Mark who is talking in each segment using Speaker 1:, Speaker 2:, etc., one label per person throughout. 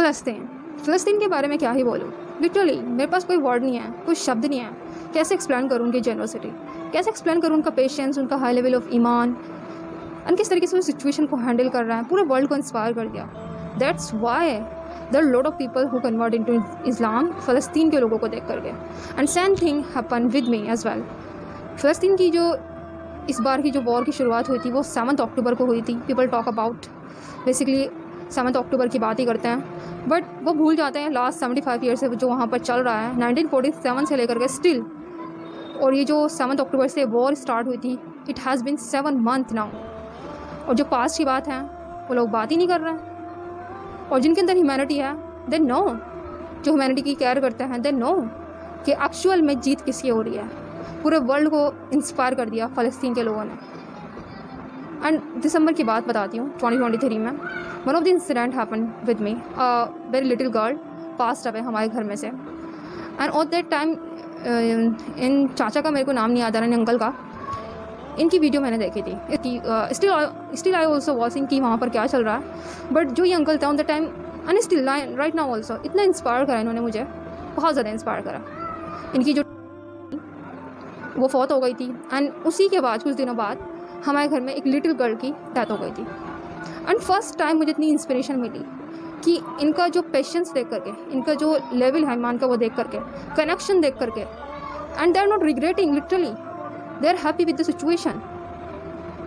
Speaker 1: फ़लस्तीन फ़लस्तीन के बारे में क्या ही बोलूँ। लिटरली मेरे पास कोई वर्ड नहीं है, कोई शब्द नहीं है। कैसे एक्सप्लेन करूँ उनकी जेनरोसिटी, कैसे एक्सप्लेन करूँ उनका पेशेंस, उनका हाई लेवल ऑफ ईमान, एंड किस तरीके से वो सिचुएशन को हैंडल कर रहा है, पूरे वर्ल्ड को इंस्पायर कर दिया। That's why there are lot of people who convert into Islam फ़लस्तीन के लोगों को देख करके। And same thing happen with me as well. फ़लस्तीन की जो इस बार की जो वॉर की शुरुआत हुई थी वो 7 अक्टूबर को हुई थी। पीपल टॉक अबाउट बेसिकली 7 अक्टूबर की बात ही करते हैं, बट वो भूल जाते हैं लास्ट 75 ईयर से जो वहाँ पर चल रहा है 1947 से लेकर के स्टिल। और ये जो 7 अक्टूबर से वॉर स्टार्ट हुई थी, it has been 7 month now. और जो पास्ट की बात है वो लोग बात ही नहीं कर रहे हैं। और जिनके अंदर ह्यूमैनिटी है दे नो, जो ह्यूमैनिटी की केयर करते हैं दे नो कि एक्चुअल में जीत किसकी हो रही है। पूरे वर्ल्ड को इंस्पायर कर दिया फ़लस्तीन के लोगों ने। एंड दिसंबर की बात बताती हूँ 2023 में one of the incident happen with मी। Very little girl passed away हमारे घर में से। एंड ऑट दैट टाइम इन चाचा का मेरे को नाम नहीं याद आ रहा, इन अंकल का, इनकी वीडियो मैंने देखी थी कि स्टिल आई ऑल्सो वॉचिंग कि वहाँ पर क्या चल रहा है। बट जो ये अंकल था on the time and still right now also इतना इंस्पायर करा इन्होंने मुझे, बहुत ज़्यादा इंस्पायर करा। इनकी जो वो फौत हो गई थी एंड उसी के बाद कुछ दिनों बाद हमारे घर में एक लिटिल गर्ल की डेथ हो गई थी। एंड फर्स्ट टाइम मुझे इतनी इंस्पिरेशन मिली कि इनका जो पेशेंस देख करके, इनका जो लेवल है ईमान का वो देख करके, कनेक्शन देख करके, and they are not regretting, literally they are happy with the situation.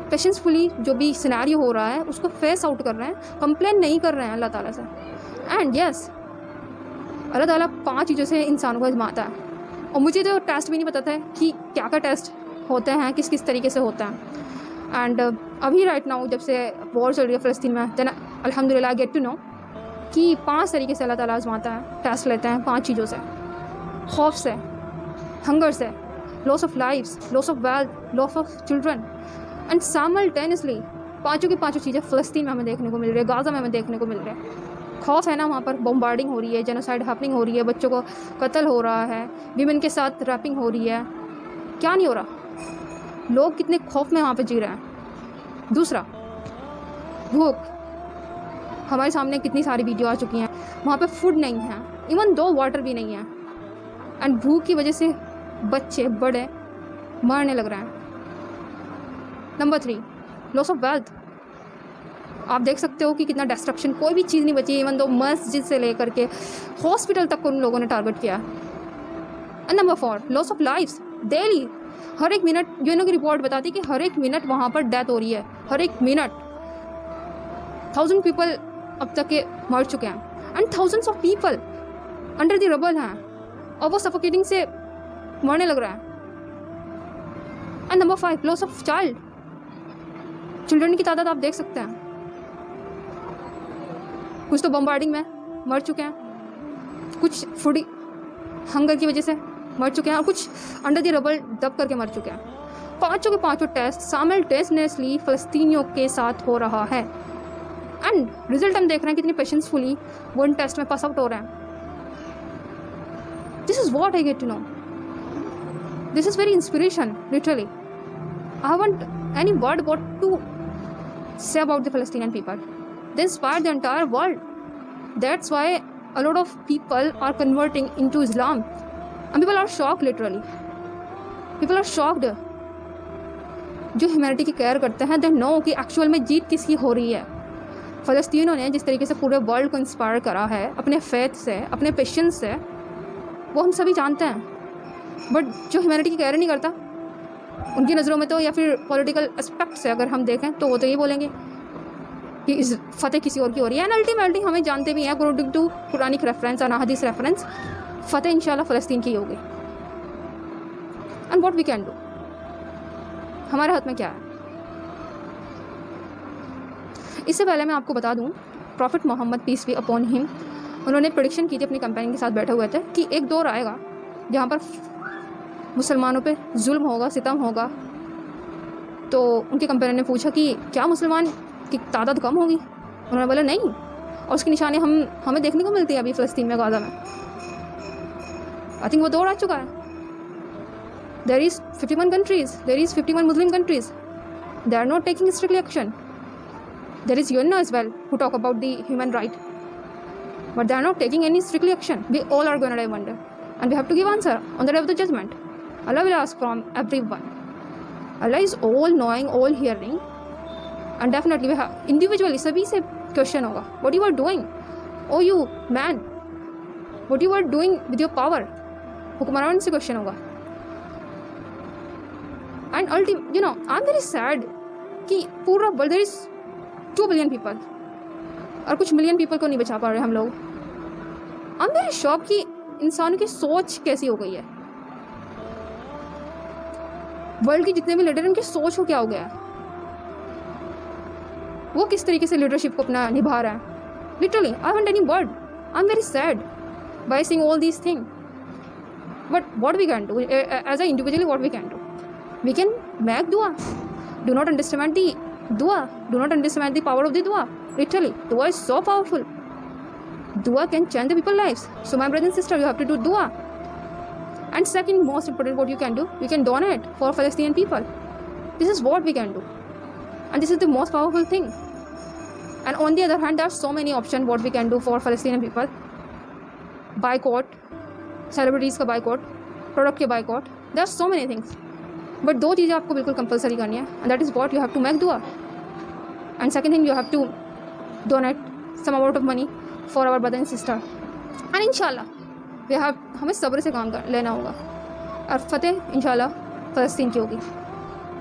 Speaker 1: Patiencefully जो भी सिनेरियो हो रहा है उसको फेस आउट कर रहे हैं, कंप्लेन नहीं कर रहे हैं अल्लाह ताला से। एंड यस, अल्लाह ताला 5 चीज़ों से इंसान को आजमाता है। और मुझे तो टेस्ट भी नहीं पता था कि क्या क्या टेस्ट होते हैं, किस किस तरीके से होता है। एंड अभी राइट नाउ जब से वॉर चल रही है फ़लस्तीन में, देन अल्हम्दुलिल्लाह आई गेट टू नो कि 5 तरीके से अल्लाह ताला आजमाता है, टेस्ट लेते हैं 5 चीज़ों से। खौफ से, हंगर से, loss of lifes, loss of wealth, loss of children, and simultaneously पाँचों की पाँचों चीज़ें फ़लस्तीन में हमें देखने को मिल रही है, गाज़ा में हमें देखने को मिल रहा है। खौफ है ना, वहाँ पर बम्बार्डिंग हो रही है, जेनोसाइड हैपनिंग हो रही है, बच्चों को कत्ल हो रहा है, विमेन के साथ रैपिंग हो रही है। क्या नहीं हो रहा, लोग कितने खौफ में वहाँ पे जी रहे हैं। दूसरा, भूख। हमारे सामने कितनी सारी वीडियो आ चुकी हैं, वहाँ पे फूड नहीं है, इवन 2 वाटर भी नहीं है। एंड भूख की वजह से बच्चे बड़े मरने लग रहे हैं। Number 3, loss of wealth. आप देख सकते हो कि कितना डिस्ट्रक्शन, कोई भी चीज़ नहीं बची, इवन दो मस्जिद से लेकर के हॉस्पिटल तक को उन लोगों ने टारगेट किया। And number 4, loss of lifes. Daily हर एक मिनट यूएनओ की रिपोर्ट बताती है कि हर एक मिनट वहाँ पर डेथ हो रही है, हर एक मिनट 1000 पीपल अब तक के मर चुके हैं। And thousands of people under the rubble हैं और वो सफोकेटिंग से मरने लग रहा है। And number 5, loss of child. Children की तादाद आप देख सकते हैं, कुछ तो बम्बार्डिंग में मर चुके हैं, कुछ फूड हंगर की वजह से मर चुके हैं, और कुछ अंडर द रबल दब करके मर चुके हैं। 5 के 5 टेस्ट साइमल्टेनियसली फ़लस्तीनियों के साथ हो रहा है। एंड रिजल्ट हम देख रहे हैं कितनी पेशेंसफुली वो इन टेस्ट में पास आउट हो रहे हैं। This is what I get to know, this is very inspiration literally. I want any word what to say about the Palestinian people. They inspire the entire world. That's why a lot of people are converting into Islam. And people are shocked literally. People are shocked. जो humanity की care करते हैं, they know कि actual में जीत किसकी हो रही है। फ़लस्तीनियों ने जिस तरीके से पूरे वर्ल्ड को इंस्पायर करा है अपने फेथ से, अपने पेशेंस से, वो हम सभी जानते हैं। बट जो ह्यूमैनिटी की केयर नहीं करता, उनकी नज़रों में तो, या फिर पॉलिटिकल एस्पेक्ट से अगर हम देखें तो वो तो ये बोलेंगे कि इस फतेह किसी और की हो रही है। एंड अल्टीमेटली हमें जानते भी हैं अकॉर्डिंग टू कुरानिक रेफरेंस और हदीस रेफरेंस, फतेह इंशाल्लाह फ़लस्तीन की होगी। And what we can do, हमारे हाथ में क्या है। इससे पहले मैं आपको बता दूं, prophet Muhammad peace be upon him, उन्होंने प्रेडिक्शन की थी अपनी कंपेनी के साथ बैठे हुए थे कि एक दौर आएगा जहाँ पर मुसलमानों पे जुल्म होगा, सितम होगा। तो उनके कंपेनियन ने पूछा कि क्या मुसलमान की तादाद कम होगी? उन्होंने बोला नहीं, और उसकी निशानी हमें देखने को मिलती है अभी फ़लस्तीन में, गाज़ा में। आई थिंक वो दौर आ चुका है। There is 51 countries, there is 51 Muslim countries, they are not taking strictly action. There is UNO as well who talk about the human right. but they are not taking any strictly action. We all are going to die one day, and we have to give answer on the day of the judgment. Allah will ask from everyone. Allah is all knowing, all hearing, and definitely we have individually सभी से question होगा. What you are doing? Oh you man, what you are doing with your power? हुक्मरान से question होगा. And ultimately, I'm very sad कि पूरा world there is 2 billion people और कुछ मिलियन पीपल को नहीं बचा पा रहे हम लोग. आई एम वेरी शॉक कि इंसानों की सोच कैसी हो गई है. वर्ल्ड के जितने भी लीडर उनकी सोच को क्या हो गया है, वो किस तरीके से लीडरशिप को अपना निभा रहा है. Literally I haven't any word. I am very sad by seeing all these thing. But what we can do as a individually, what we can do, we can make दुआ. डू नॉट अंडरस्टैंड दी दुआ, do not understand the power of the dua. Literally, dua is so powerful. Dua can change the people's lives. So my brother and sister, you have to do dua. And second most important, what you can do, you can donate for Palestinian people. This is what we can do, and this is the most powerful thing. And on the other hand, there are so many options what we can do for Palestinian people. Boycott, celebrities का boycott, product के boycott. There are so many things. But 2 चीज़ें आपको बिल्कुल compulsory करनी है, and that is what you have to make दुआ. And second thing, you have to donate some amount of money for our brother and sister. And इंशाल्लाह हमें सब्र से काम लेना होगा, और फतेह इंशाल्लाह फ़लस्तीन की होगी.